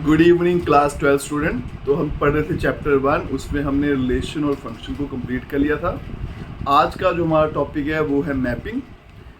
Good evening class 12 student. तो हम पढ़ रहे थे चैप्टर 1, उसमें हमने रिलेशन और फंक्शन को कंप्लीट कर लिया था। आज का जो हमारा टॉपिक है वो है मैपिंग।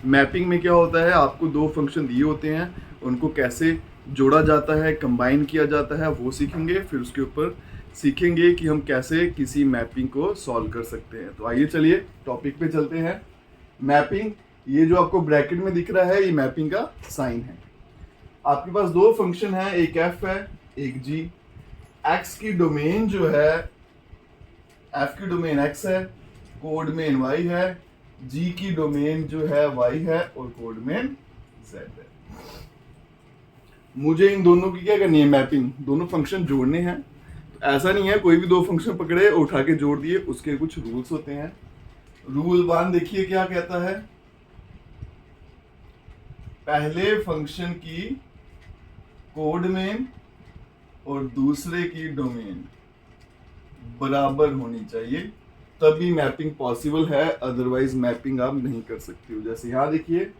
मैपिंग में क्या होता है, आपको दो फंक्शन दिए होते हैं, उनको कैसे जोड़ा जाता है, कंबाइन किया जाता है, वो सीखेंगे। फिर उसके ऊपर सीखेंगे कि हम कैसे किसी मैपिंग को सॉल्व कर सकते हैं। तो आइए चलिए टॉपिक पे चलते हैं। मैपिंग, ये जो आपको ब्रैकेट में दिख रहा है ये मैपिंग का साइन है। आपके पास दो फंक्शन है, एक एफ है एक जी। एक्स की डोमेन जो है, एफ की डोमेन एक्स है, कोड में वाई है। जी की डोमेन जो है वाई है और कोड में जेड है। मुझे इन दोनों की क्या करनी है, मैपिंग, दोनों फंक्शन जोड़ने हैं। तो ऐसा नहीं है कोई भी दो फंक्शन पकड़े और उठा के जोड़ दिए, उसके कुछ रूल्स होते हैं। रूल 1 देखिए क्या कहता है, पहले फंक्शन की कोड में और दूसरे की डोमेन बराबर होनी चाहिए, तभी मैपिंग पॉसिबल है, अदरवाइज मैपिंग आप नहीं कर सकते हो। जैसे यहाँ देखिए,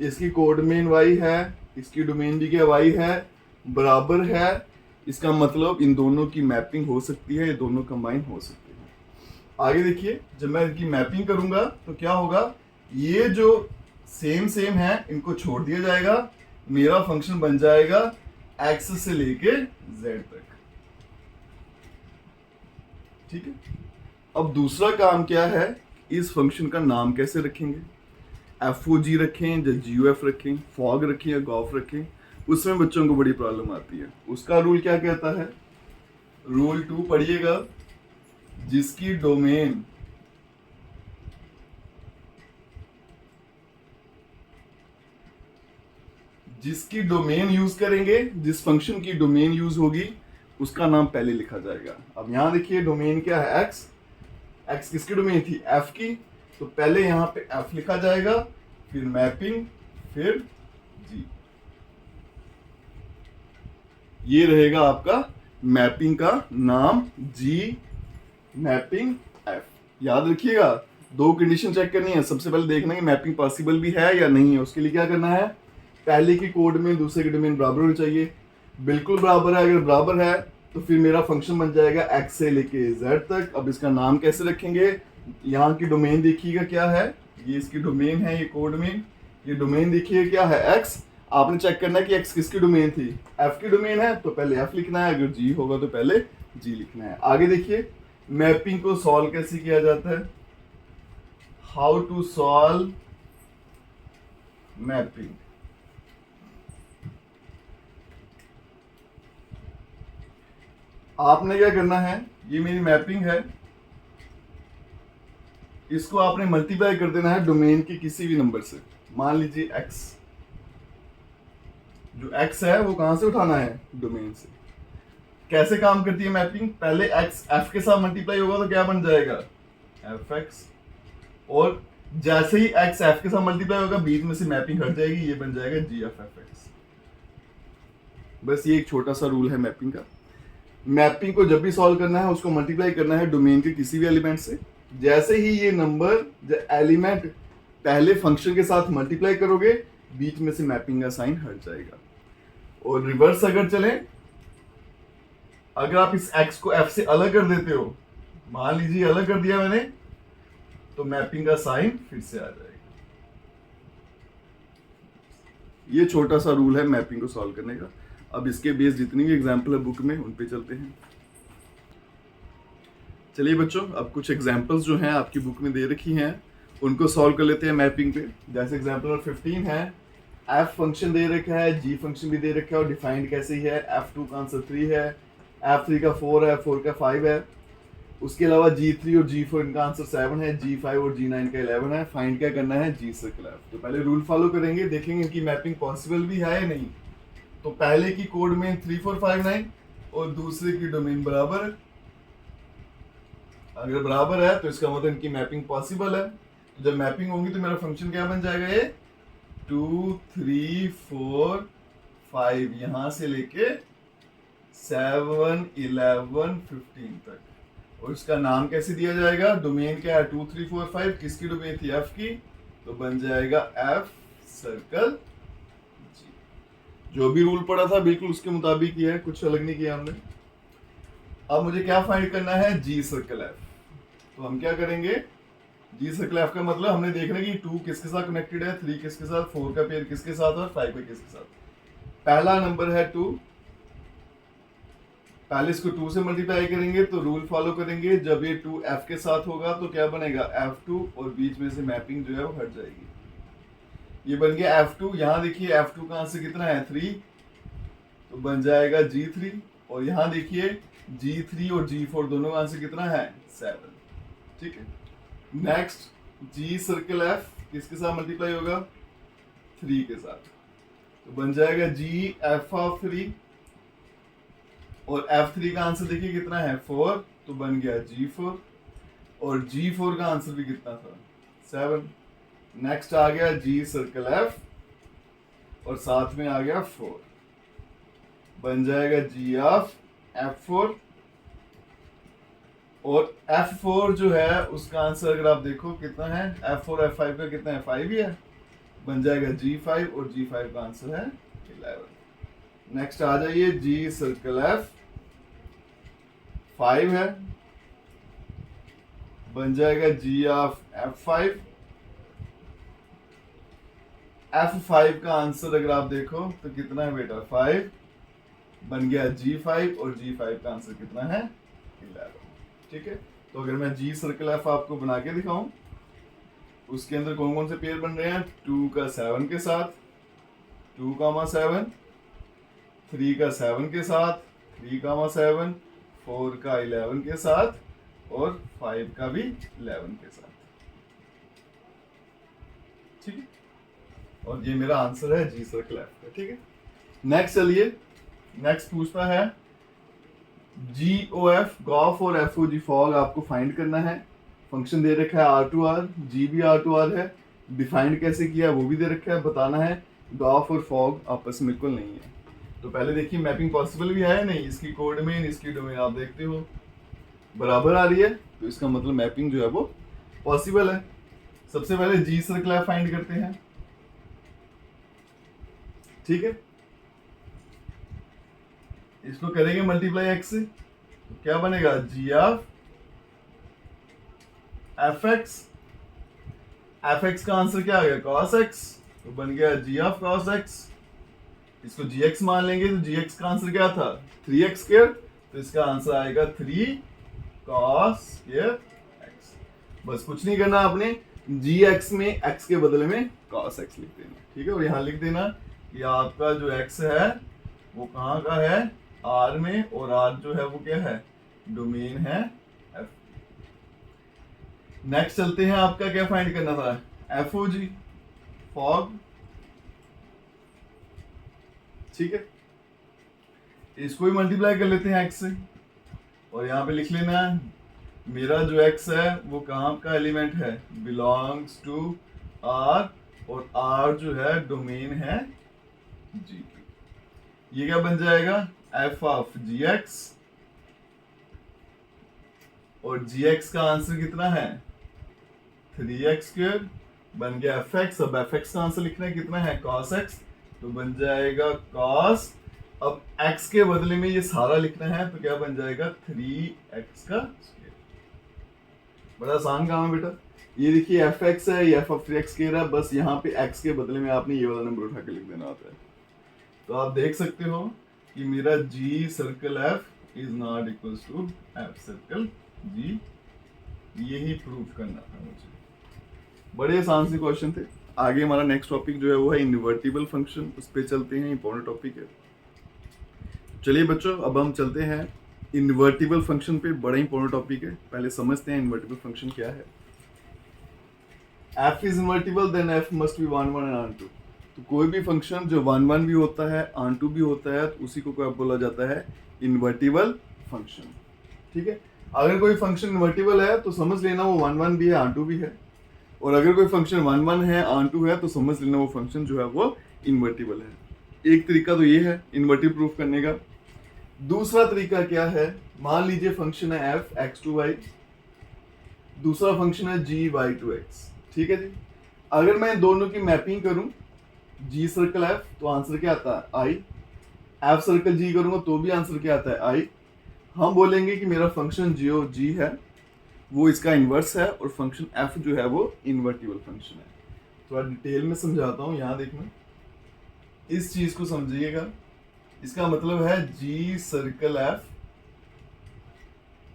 इसकी कोड मेन वाई है, इसकी डोमेन भी क्या वाई है, बराबर है। इसका मतलब इन दोनों की मैपिंग हो सकती है, ये दोनों कंबाइन हो सकते हैं। आगे देखिए, जब मैं इनकी मैपिंग करूंगा तो क्या होगा, ये जो सेम सेम है इनको छोड़ दिया जाएगा, मेरा फंक्शन बन जाएगा एक्स से लेके जेड तक। ठीक है। अब दूसरा काम क्या है, इस फंक्शन का नाम कैसे रखेंगे, एफ ओ जी रखें या जी यू एफ रखें, फॉग रखें या गॉफ रखें, उसमें बच्चों को बड़ी प्रॉब्लम आती है। उसका रूल क्या कहता है, रूल 2 पढ़िएगा, जिसकी डोमेन यूज करेंगे, जिस फंक्शन की डोमेन यूज होगी उसका नाम पहले लिखा जाएगा। अब यहां देखिए, डोमेन क्या है, एक्स। एक्स किसकी डोमेन थी, एफ की, तो पहले यहां पे एफ लिखा जाएगा, फिर मैपिंग, फिर जी। ये रहेगा आपका मैपिंग का नाम, जी मैपिंग एफ। याद रखिएगा, दो कंडीशन चेक करनी है। सबसे पहले देखना है कि मैपिंग पॉसिबल भी है या नहीं है। उसके लिए क्या करना है, पहले की कोड में दूसरे की डोमेन बराबर होनी चाहिए। बिल्कुल बराबर है, अगर बराबर है तो फिर मेरा फंक्शन बन जाएगा एक्स से लेके जेड तक। अब इसका नाम कैसे रखेंगे, यहाँ की डोमेन देखिएगा क्या है, ये इसकी डोमेन है, ये कोड में, ये डोमेन देखिए क्या है, एक्स। आपने चेक करना है कि एक्स किसकी डोमेन थी, एफ की डोमेन है, तो पहले एफ लिखना है, अगर जी होगा तो पहले जी लिखना है। आगे देखिए, मैपिंग को सॉल्व कैसे किया जाता है, हाउ टू सॉल्व मैपिंग। आपने क्या करना है, ये मेरी मैपिंग है, इसको आपने मल्टीप्लाई कर देना है डोमेन के किसी भी नंबर से। मान लीजिए x, जो x है वो कहां से उठाना है, डोमेन से। कैसे काम करती है मैपिंग, पहले x f के साथ मल्टीप्लाई होगा तो क्या बन जाएगा, fx, और जैसे ही x f के साथ मल्टीप्लाई होगा बीच में से मैपिंग हट जाएगी, ये बन जाएगा g of fx। बस ये एक छोटा सा रूल है मैपिंग का। मैपिंग को जब भी सॉल्व करना है उसको मल्टीप्लाई करना है डोमेन के किसी भी एलिमेंट से। जैसे ही ये नंबर एलिमेंट पहले फंक्शन के साथ मल्टीप्लाई करोगे, बीच में से मैपिंग का साइन हट जाएगा। और रिवर्स अगर चले, अगर आप इस x को f से अलग कर देते हो, मान लीजिए अलग कर दिया मैंने, तो मैपिंग का साइन फिर से आ जाएगा। ये छोटा सा रूल है मैपिंग को सॉल्व करने का। अब इसके बेस जितनी भी एग्जाम्पल है बुक में, उन पे चलते हैं। चलिए बच्चों, अब कुछ एग्जाम्पल्स जो हैं आपकी बुक में दे रखी हैं, उनको सॉल्व कर लेते हैं मैपिंग पे। जैसे एग्जाम्पल नंबर 15 है, एफ फंक्शन दे रखा है, जी फंक्शन भी दे रखा है, और डिफाइंड कैसे ही है, f2 का आंसर 3 है, f3 का 4 है, f4 का 5 है। उसके अलावा g3 और g4 इनका आंसर 7 है, g5 और g9 का 11 है। फाइंड क्या करना है, g सर्कल f। तो पहले रूल फॉलो करेंगे, देखेंगे इनकी मैपिंग पॉसिबल भी है या नहीं। तो पहले की कोड में 3 4 5 9 और दूसरे की डोमेन बराबर है। अगर बराबर है तो इसका मतलब इनकी मैपिंग पॉसिबल है। तो जब मैपिंग होगी तो मेरा फंक्शन क्या बन जाएगा, ये 2 3 4 5, यहां से लेके 7 11 15 तक। और इसका नाम कैसे दिया जाएगा, डोमेन क्या है 2 3 4 5, किसकी डोमेन थी, एफ की, तो बन जाएगा एफ सर्कल जी। जो भी रूल पड़ा था बिल्कुल उसके मुताबिक ही है, कुछ अलग नहीं किया हमने। अब मुझे क्या फाइंड करना है, जी सर्कल एफ। तो हम क्या करेंगे, जी सर्कल एफ का मतलब हमने देखना है कि 2 किसके साथ कनेक्टेड है, 3 किसके साथ, 4 का पेयर किसके साथ और 5 का किसके साथ। पहला नंबर है 2, पहले इसको 2 से मल्टीप्लाई करेंगे तो रूल फॉलो करेंगे, जब ये 2 एफ के साथ होगा तो क्या बनेगा F2 और बीच में से मैपिंग जो है वो हट जाएगी। ये बन गया F2। यहाँ देखिए F2 का आंसर कितना है 3, तो बन जाएगा G3। और यहाँ देखिए G3 और G4 दोनों का आंसर कितना है 7। ठीक है, नेक्स्ट जी सर्कल एफ किसके साथ मल्टीप्लाई होगा 3 के साथ, तो बन जाएगा जी एफ ऑफ 3। और F3 का आंसर देखिए कितना है 4, तो बन गया G4। और G4 का आंसर भी कितना था 7। नेक्स्ट आ गया जी सर्कल F और साथ में आ गया 4, बन जाएगा G ऑफ F4। और F4 जो है उसका आंसर अगर आप देखो कितना है, F4 F5 का कितना है 5 ही है, बन जाएगा G5 और G5 का आंसर है 11। नेक्स्ट आ जाइए जी सर्कल F 5 है, बन जाएगा G ऑफ F5। F5 का आंसर अगर आप देखो तो कितना है बेटा 5, बन गया G5 और G5 का आंसर कितना है 11। ठीक है, तो अगर मैं जी सर्कल एफ आपको बना के दिखाऊं, उसके अंदर कौन कौन से पेयर बन रहे हैं, 2 का 7 के साथ, 2, 7, 3 का 7 के साथ, 3, 7, 4 का 11 के साथ और 5 का भी 11 के साथ। ठीक है, और ये मेरा आंसर है जी सर्कल एफ का। ठीक है, नेक्स्ट चलिए, नेक्स्ट पूछता है GOF, गॉफ और FOG फॉग आपको फाइंड करना है। फंक्शन दे रखा है R2R, G भी R2R है, डिफाइंड कैसे किया है वो भी दे रखा है, बताना है गॉफ और फॉग आपस में इक्वल नहीं है। तो पहले देखिए मैपिंग पॉसिबल भी है नहीं, इसकी कोडमेन इसकी डोमेन आप देखते हो बराबर आ रही है, तो इसका मतलब मैपिंग जो है वो पॉसिबल है। सबसे पहले जी सर्कल फाइंड करते हैं। ठीक है, इसको करेंगे मल्टीप्लाई x से, तो क्या बनेगा जी ऑफ एफ एक्स का आंसर क्या आ गया cos x, तो बन गया जी ऑफ cos x। इसको gx मान लेंगे तो gx का आंसर क्या था 3x स्क्वायर, तो इसका आंसर आएगा 3 cos स्क्वायर x। बस कुछ नहीं करना आपने, gx में x के बदले में cos x लिख देना। ठीक है, और यहाँ लिख देना कि आपका जो x है वो कहाँ का है R में, और R जो है वो क्या है डोमेन है F। नेक्स्ट चलते हैं, आपका क्या फाइंड करना था FOG फॉग। ठीक है, इसको भी मल्टीप्लाई कर लेते हैं x से, और यहाँ पे लिख लेना है मेरा जो x है वो कहाँ का एलिमेंट है, बिलोंग्स टू R, और R जो है डोमेन है G। ये क्या बन जाएगा f ऑफ gx, और gx का आंसर कितना है 3x स्क्वायर, बन गया fx। अब fx का आंसर लिखना है कितना है cos x, तो बन जाएगा cos, अब x के बदले में ये सारा लिखना है तो क्या बन जाएगा 3x का स्क्वायर। बड़ा आसान काम है बेटा। ये देखिए fx है, ये f ऑफ 3x स्क्वायर है, बस यहाँ पे x के बदले में आपने ये वाला नंबर उठा के लिख देना होता है। तो आप देख सकते हो कि मेरा g circle f is not equals to f circle g, यही प्रूव करना था मुझे। बड़े आसान से क्वेश्चन थे। आगे हमारा नेक्स्ट टॉपिक जो है वो है इन्वर्टिबल फंक्शन, उस पर चलते हैं, इंपॉर्टेंट टॉपिक है। चलिए बच्चों, अब हम चलते हैं इन्वर्टिबल फंक्शन पे, बड़ा इंपॉर्टेंट टॉपिक है। पहले समझते हैं इन्वर्टिबल फंक्शन क्या है। F is invertible then F must be 1 1 and on 2। तो कोई भी फंक्शन जो 1 1 भी होता है ऑन 2 भी होता है, तो उसी को क्या बोला जाता है इन्वर्टिबल फंक्शन। ठीक है, अगर कोई फंक्शन इन्वर्टिबल है तो समझ लेना वो 1 1 भी है ऑन 2 भी है, और अगर कोई फंक्शन 1 1 है ऑन 2 है तो समझ लेना वो फंक्शन जो है वो इन्वर्टिबल है। एक तरीका तो ये है इन्वर्टिव प्रूफ करने का। दूसरा तरीका क्या है, मान लीजिए फंक्शन है f x to y, दूसरा फंक्शन है g y to x। ठीक है जी, अगर मैं दोनों की मैपिंग करूं जी सर्कल एफ तो आंसर क्या आता है आई, एफ सर्कल जी करूंगा तो भी आंसर क्या आता है आई। हम बोलेंगे कि मेरा फंक्शन जो जी है वो इसका इन्वर्स है और फंक्शन एफ जो है वो इन्वर्टिबल फंक्शन है। थोड़ा डिटेल में समझाता हूँ, यहाँ देखना, इस चीज को समझिएगा। इसका मतलब है जी सर्कल एफ,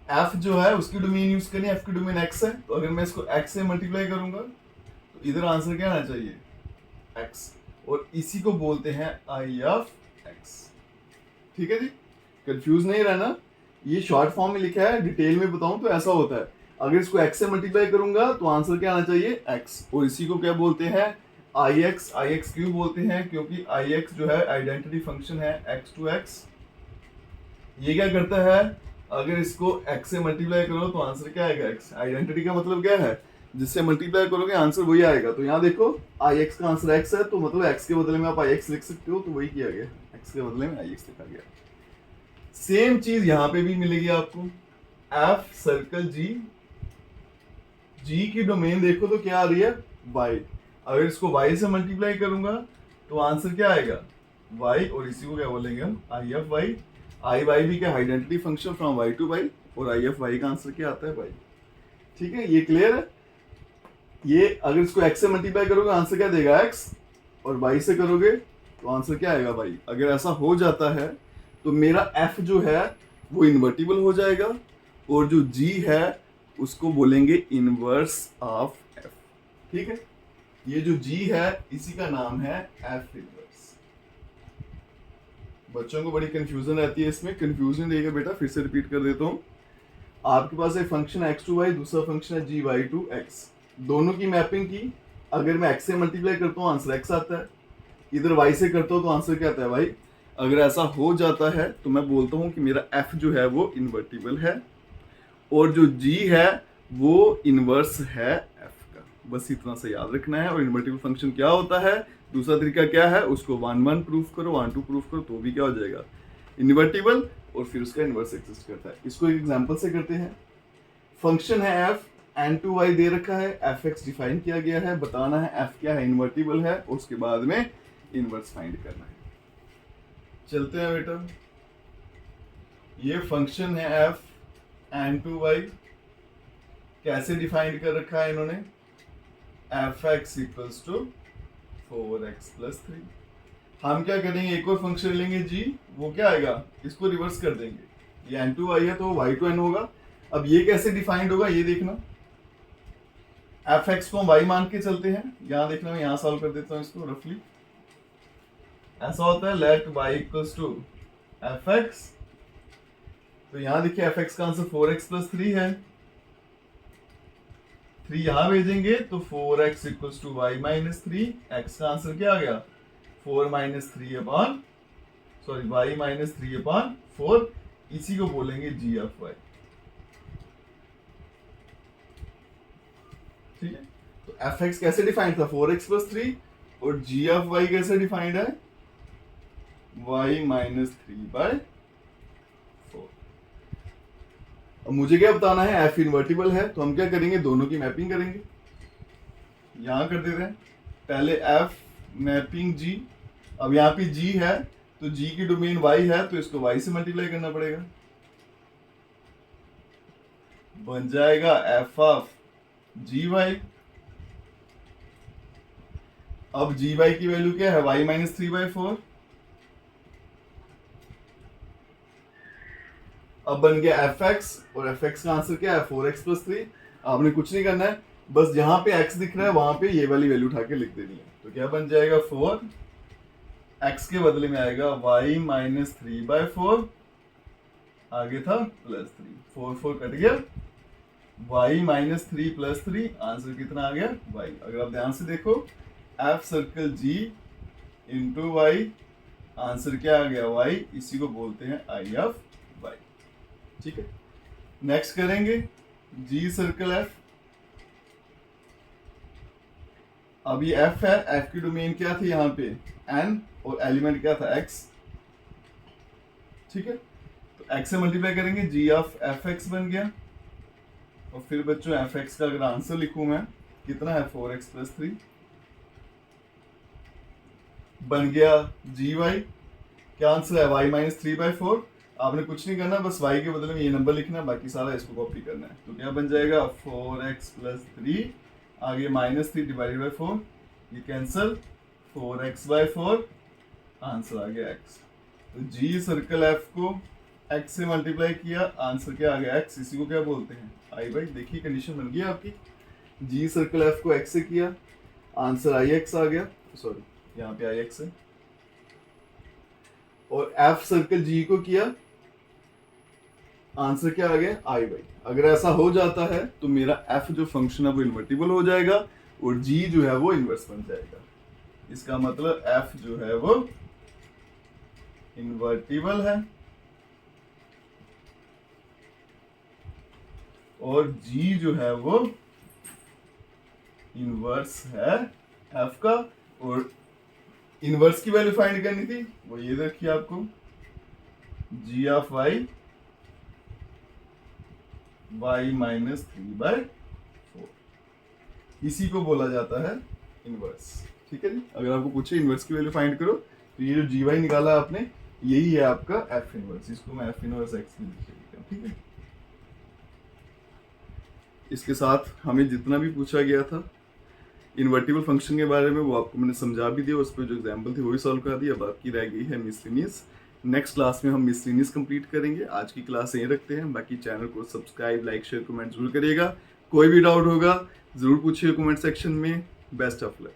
एफ जो है उसकी डोमेन यूज करें, एफ की डोमेन एक्स है, तो अगर मैं इसको एक्स से मल्टीप्लाई करूंगा तो इधर आंसर क्या आना चाहिए एक्स, और इसी को बोलते हैं आई ऑफ एक्स। ठीक है जी, कंफ्यूज नहीं रहना, ये शॉर्ट फॉर्म में लिखा है, डिटेल में बताऊं तो ऐसा होता है, अगर इसको x से मल्टीप्लाई करूंगा तो आंसर क्या आना चाहिए x, और इसी को क्या बोलते हैं आई एक्स। आई एक्स क्यों बोलते हैं, क्योंकि आई एक्स जो है आइडेंटिटी फंक्शन है x टू x। ये क्या करता है, अगर इसको x से मल्टीप्लाई करो तो आंसर क्या आएगा x। आइडेंटिटी का मतलब क्या है, जिससे मल्टीप्लाई करोगे आंसर वही आएगा। तो यहाँ देखो आई एक्स का आंसर x है, तो मतलब x के बदले में आप आई एक्स लिख सकते हो, तो वही किया गया, x के बदले में आई एक्स लिखा गया। सेम चीज यहाँ पे भी मिलेगी आपको, एफ सर्कल जी, जी की डोमेन देखो तो क्या आ रही है y, अगर इसको y से मल्टीप्लाई करूंगा तो आंसर क्या आएगा y, और इसी को क्या बोलेंगे हम I F y। I Y भी क्या identity function from y to y, और आई एफ y का आंसर क्या आता है y। ठीक है, ये क्लियर है। ये अगर इसको x से मल्टीप्लाई करोगे आंसर क्या देगा x, और y से करोगे तो आंसर क्या आएगा y। अगर ऐसा हो जाता है तो मेरा f जो है वो इन्वर्टिबल हो जाएगा, और जो g है उसको बोलेंगे इनवर्स ऑफ f। ठीक है, ये जो g है इसी का नाम है f इनवर्स। बच्चों को बड़ी कंफ्यूजन रहती है इसमें, कंफ्यूजन देगा बेटा, फिर से रिपीट कर देता हूँ। आपके पास एक फंक्शन है x टू y, दूसरा फंक्शन है जी वाई टू x, दोनों की मैपिंग की, अगर मैं x से मल्टीप्लाई करता हूँ आंसर x आता है, इधर y से करता हूँ तो आंसर क्या आता है y। अगर ऐसा हो जाता है तो मैं बोलता हूँ कि मेरा f जो है वो इन्वर्टिबल है, और जो g है वो इनवर्स है f का। बस इतना से याद रखना है। और इन्वर्टिबल फंक्शन क्या होता है, दूसरा तरीका क्या है, उसको 1 1 प्रूफ करो, 1 2 प्रूफ करो, तो भी क्या हो जाएगा इन्वर्टिबल, और फिर उसका इनवर्स एग्जिस्ट करता है। इसको एक एग्जांपल से करते हैं। फंक्शन है f, n2y दे रखा है, fx डिफाइन किया गया है, बताना है f क्या है इन्वर्टिबल है, उसके बाद में इनवर्स फाइंड करना है। चलते हैं बेटा, ये फंक्शन है f n2y, कैसे डिफाइन कर रखा है इन्होंने, fx equals to 4x plus 3। हम क्या करेंगे, एक और फंक्शन लेंगे g, वो क्या आएगा, इसको रिवर्स कर देंगे, ये n2y है तो y टू n होगा। अब ये कैसे डिफाइंड होगा ये देखना, fx को हम y मान के चलते हैं, यहाँ देखना, मैं यहाँ सॉल्व कर देता हूँ इसको रफली। ऐसा होता है let y equals to fx, तो यहाँ देखिए fx का आंसर 4x प्लस 3 है, 3 यहाँ भेजेंगे तो 4x equals to y minus 3, x का आंसर क्या आ गया 4 minus 3 upon, sorry y minus 3 upon 4, इसी को बोलेंगे g ऑफ y। ठीक है, तो fx कैसे डिफाइंड था 4x प्लस 3, और g ऑफ y कैसे डिफाइंड है y माइनस 3 बाय 4। अब मुझे क्या बताना है, f इन्वर्टिबल है, तो हम क्या करेंगे, दोनों की मैपिंग करेंगे। यहां कर देते हैं पहले f मैपिंग g, अब यहाँ पे g है तो g की डोमेन y है, तो इसको y से मल्टीप्लाई करना पड़ेगा, बन जाएगा f ऑफ gy। अब gy की वैल्यू क्या है y माइनस 3 बाई 4, अब बन गया fx, और fx का आंसर क्या है 4x प्लस 3। आपने कुछ नहीं करना है, बस जहां पे x दिख रहा है वहां पे ये वाली वैल्यू उठा के लिख देनी है। तो क्या बन जाएगा 4, x के बदले में आएगा y माइनस 3 बाय 4, आगे था प्लस 3, 4 4 कट गया, y माइनस 3 प्लस 3, आंसर कितना आ गया y। अगर आप ध्यान से देखो f circle g into y, answer क्या आ गया y, इसी को बोलते हैं आई ऑफ y। ठीक है, नेक्स्ट करेंगे g सर्कल f। अब ये f है, f की डोमेन क्या थी यहाँ पे n, और एलिमेंट क्या था x। ठीक है, तो x से मल्टीप्लाई करेंगे, g ऑफ fx बन गया, और फिर बच्चों fx का अगर आंसर लिखूं मैं, कितना है 4x प्लस 3, बन गया जी वाई। क्या आंसर है? Y minus 3/4। आपने कुछ नहीं करना, बस वाई के बदले में ये नंबर लिखना, बाकी सारा इसको कॉपी करना है। तो क्या बन जाएगा? 4x प्लस 3, आगे -3 डिवाइडेड बाई 4, ये कैंसल, 4x/4, आंसर आ गया x। तो जी सर्कल एफ को x से मल्टीप्लाई किया, आंसर क्या आ गया? x। इसी को क्या बोलते हैं? आई भाई। देखिए कंडीशन बन गई आपकी। जी सर्कल एफ को x से किया, आंसर आई एक्स आ गया। सॉरी, यहाँ पे आई एक्स है। और एफ सर्कल जी को किया, आंसर क्या आ गया? आई वाई। अगर ऐसा हो जाता है तो मेरा एफ जो फंक्शन है वो इन्वर्टिबल हो जाएगा और जी जो है वो इन्वर्स बन जाएगा। इसका मतलब एफ जो है वो इन्वर्टिबल है और जी जो है वो इन्वर्स है एफ का। और इन्वर्स की वैल्यू फाइंड करनी थी, वो ये देखिए आपको, जी ऑफ वाई y माइनस 3/4, इसी को बोला जाता है इनवर्स। ठीक है जी। अगर आपको पूछे इनवर्स की वैल्यू फाइंड करो, तो ये जो जी वाई निकाला आपने, यही है आपका एफ इनवर्स। इसको मैं एफ इनवर्स एक्स में लिख देता हूं। ठीक है। इसके साथ हमें जितना भी पूछा गया था इन्वर्टिबल फंक्शन के बारे में, वो आपको मैंने समझा भी दिया। उस पर जो एग्जाम्पल थे वही सॉल्व कर दिया। बाकी रह गई है मिसलिनियस। नेक्स्ट क्लास में हम मिसलिनियस कंप्लीट करेंगे। आज की क्लास यहीं रखते हैं। बाकी चैनल को सब्सक्राइब, लाइक, शेयर, कमेंट जरूर करिएगा। कोई भी डाउट होगा जरूर पूछिए कमेंट सेक्शन में। Best of luck.